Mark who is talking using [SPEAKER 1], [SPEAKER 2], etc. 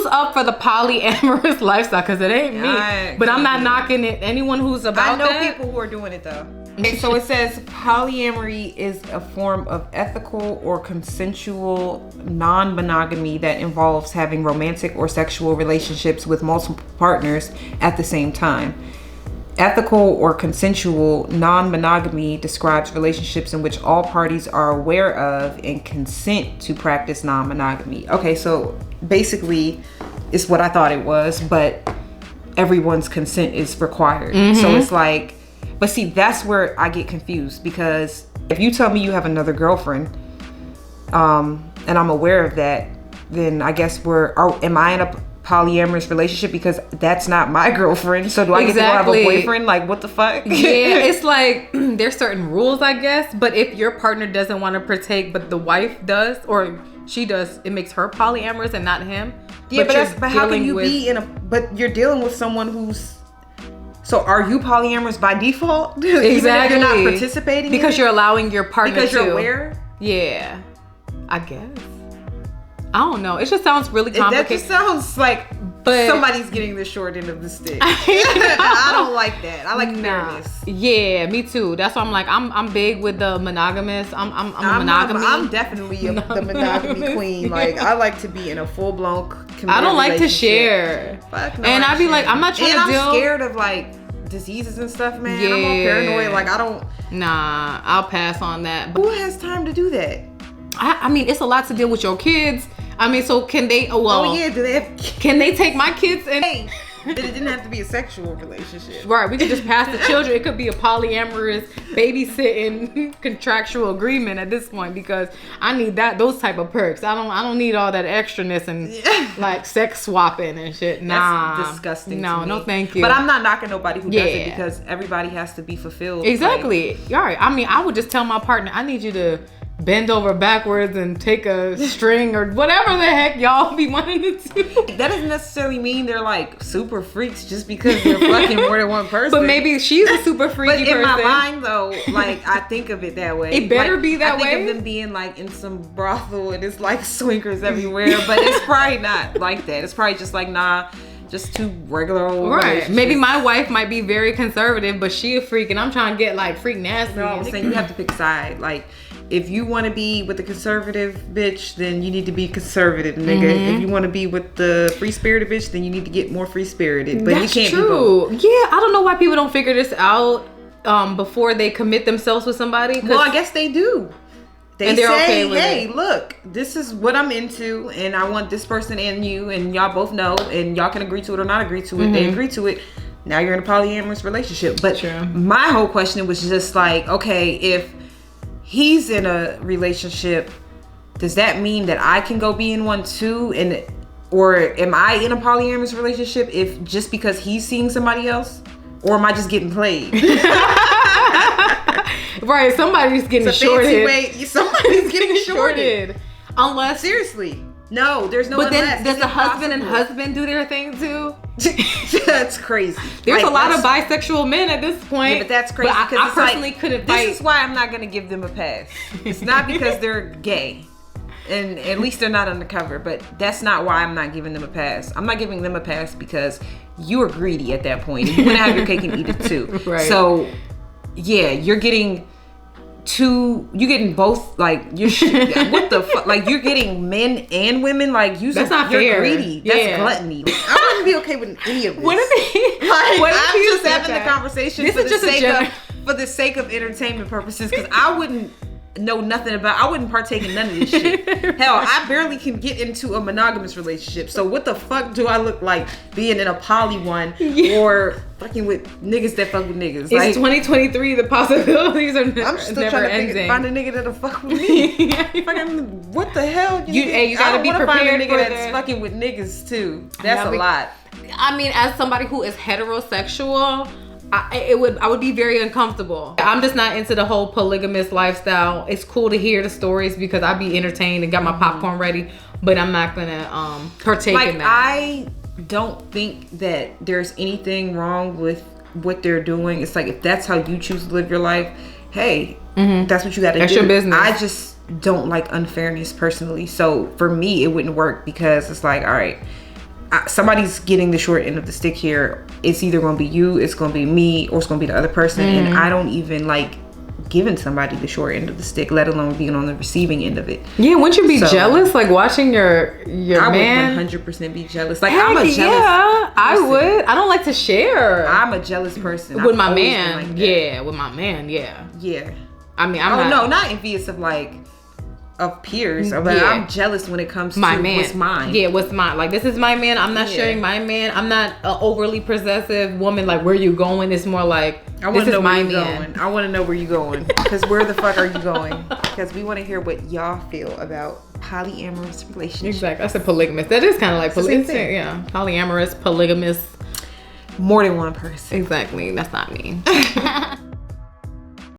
[SPEAKER 1] who's up for the polyamorous lifestyle? Because it ain't me. But I'm not knocking it. Anyone who's about that.
[SPEAKER 2] I know people who are doing it though. Okay, so it says polyamory is a form of ethical or consensual non-monogamy that involves having romantic or sexual relationships with multiple partners at the same time. Ethical or consensual non-monogamy describes relationships in which all parties are aware of and consent to practice non-monogamy. Okay, so basically it's what I thought it was, but everyone's consent is required. So it's like, but see, that's where I get confused, because if you tell me you have another girlfriend, and I'm aware of that, then I guess am I in a polyamorous relationship because that's not my girlfriend? So do I get to go have a boyfriend? Like, what the fuck?
[SPEAKER 1] Yeah, it's like there's certain rules, I guess. But if your partner doesn't want to partake, but the wife does, or she does, it makes her polyamorous and not him.
[SPEAKER 2] Yeah, but how can you be but you're dealing with someone who's. So are you polyamorous by default?
[SPEAKER 1] Exactly.
[SPEAKER 2] Even if you're not participating
[SPEAKER 1] because you're allowing your partner
[SPEAKER 2] because you're aware?
[SPEAKER 1] Yeah, I guess. I don't know. It just sounds really complicated.
[SPEAKER 2] That just sounds like somebody's getting the short end of the stick. I don't like that. I like fairness.
[SPEAKER 1] Yeah, me too. That's why I'm like, I'm big with the monogamous. I'm a monogamy.
[SPEAKER 2] I'm definitely the monogamy queen. Like, I like to be in a full blown committed
[SPEAKER 1] I don't like to share.
[SPEAKER 2] Fuck no,
[SPEAKER 1] and I'd be like, I'm not trying to deal.
[SPEAKER 2] I'm scared of like diseases and stuff, man. Yeah. I'm all paranoid. Like, I don't.
[SPEAKER 1] Nah, I'll pass on that.
[SPEAKER 2] Who has time to do that?
[SPEAKER 1] I mean, it's a lot to deal with your kids. I mean, so can they?
[SPEAKER 2] Oh yeah, do they have?
[SPEAKER 1] Can they take my kids and?
[SPEAKER 2] Hey, it didn't have to be a sexual relationship.
[SPEAKER 1] Right, we could just pass the children. It could be a polyamorous babysitting contractual agreement at this point, because I need those type of perks. I don't need all that extraness and like sex swapping and shit. Nah,
[SPEAKER 2] that's disgusting.
[SPEAKER 1] No, thank you.
[SPEAKER 2] But I'm not knocking nobody who does it, because everybody has to be fulfilled.
[SPEAKER 1] Exactly. Like, all right. I mean, I would just tell my partner, I need you to bend over backwards and take a string or whatever the heck y'all be wanting to do.
[SPEAKER 2] That doesn't necessarily mean they're like super freaks just because they're fucking more than one person.
[SPEAKER 1] But maybe she's a super freaky person.
[SPEAKER 2] But in my mind though, like, I think of it that way.
[SPEAKER 1] It better be that way.
[SPEAKER 2] I think of them being like in some brothel and it's like swingers everywhere, but it's probably not like that. It's probably just like, nah, just two regular old
[SPEAKER 1] right. Maybe my wife might be very conservative, but she a freak and I'm trying to get like freak nasty.
[SPEAKER 2] No, I'm saying you have to pick a side. Like, if you want to be with the conservative bitch, then you need to be conservative, nigga. If you want to be with the free-spirited bitch, then you need to get more free-spirited. But you can't be both.
[SPEAKER 1] Yeah, I don't know why people don't figure this out before they commit themselves with somebody.
[SPEAKER 2] Well, I guess they do. They
[SPEAKER 1] and they're
[SPEAKER 2] say,
[SPEAKER 1] okay with
[SPEAKER 2] hey,
[SPEAKER 1] it.
[SPEAKER 2] Look, this is what I'm into, and I want this person and you, and y'all both know, and y'all can agree to it or not agree to it. They agree to it. Now you're in a polyamorous relationship. But my whole question was just like, okay, if he's in a relationship, does that mean that I can go be in one too? Or am I in a polyamorous relationship if just because he's seeing somebody else? Or am I just getting played?
[SPEAKER 1] Right, somebody's getting shorted.
[SPEAKER 2] Somebody's getting shorted.
[SPEAKER 1] Unless,
[SPEAKER 2] seriously. No, there's no.
[SPEAKER 1] But then does the husband and husband do their thing too?
[SPEAKER 2] That's crazy.
[SPEAKER 1] There's a lot of bisexual men at this point.
[SPEAKER 2] Yeah, but that's crazy.
[SPEAKER 1] But I personally couldn't fight.
[SPEAKER 2] This is why I'm not going to give them a pass. It's not because they're gay. And at least they're not undercover. But that's not why I'm not giving them a pass. I'm not giving them a pass because you are greedy at that point. You want to have your cake and eat it too.
[SPEAKER 1] Right.
[SPEAKER 2] So, yeah, you're getting both, like, what the fuck, like, you're getting men and women, like,
[SPEAKER 1] that's not
[SPEAKER 2] you're
[SPEAKER 1] fair.
[SPEAKER 2] greedy. That's gluttony. I wouldn't be okay with any of this.
[SPEAKER 1] What
[SPEAKER 2] I'm just having the conversation
[SPEAKER 1] this
[SPEAKER 2] for the sake of entertainment purposes, because I wouldn't know nothing about, I wouldn't partake in none of this shit. Hell, I barely can get into a monogamous relationship. So what the fuck do I look like being in a poly one or fucking with niggas that fuck with niggas?
[SPEAKER 1] It's like 2023, the possibilities are
[SPEAKER 2] I'm still
[SPEAKER 1] never
[SPEAKER 2] trying to
[SPEAKER 1] ending.
[SPEAKER 2] Find a nigga that'll fuck with me. Fucking, what the hell?
[SPEAKER 1] You gotta be prepared
[SPEAKER 2] find a nigga
[SPEAKER 1] for
[SPEAKER 2] that's fucking with niggas too. That's a lot.
[SPEAKER 1] I mean, as somebody who is heterosexual, I would be very uncomfortable. I'm just not into the whole polygamous lifestyle. It's cool to hear the stories because I'd be entertained and got my popcorn ready, but I'm not gonna partake in that.
[SPEAKER 2] I don't think that there's anything wrong with what they're doing. It's like, if that's how you choose to live your life, hey, that's what you gotta do.
[SPEAKER 1] That's your business.
[SPEAKER 2] I just don't like unfairness personally. So for me, it wouldn't work because it's like, all right, somebody's getting the short end of the stick here. It's either going to be you, it's going to be me, or it's going to be the other person. And I don't even like giving somebody the short end of the stick, let alone being on the receiving end of it.
[SPEAKER 1] Yeah, wouldn't you be jealous, like watching your man?
[SPEAKER 2] I would 100% be jealous. Like, I'm a jealous person.
[SPEAKER 1] I would. I don't like to share.
[SPEAKER 2] I'm a jealous person.
[SPEAKER 1] With my man. Like, yeah, with my man, yeah. I mean,
[SPEAKER 2] not envious of like of peers, but I'm jealous when it comes to what's mine.
[SPEAKER 1] Yeah, what's mine. Like, this is my man. I'm not sharing my man. I'm not an overly possessive woman. Like, where you going? It's more like,
[SPEAKER 2] I want to know where you're going. I want to know where you're going. Because where the fuck are you going? Because we want to hear what y'all feel about polyamorous relationships.
[SPEAKER 1] Exactly. I said polygamous. That is kind of like polygamous. Yeah, polyamorous, polygamous.
[SPEAKER 2] More than one person.
[SPEAKER 1] Exactly. That's not me.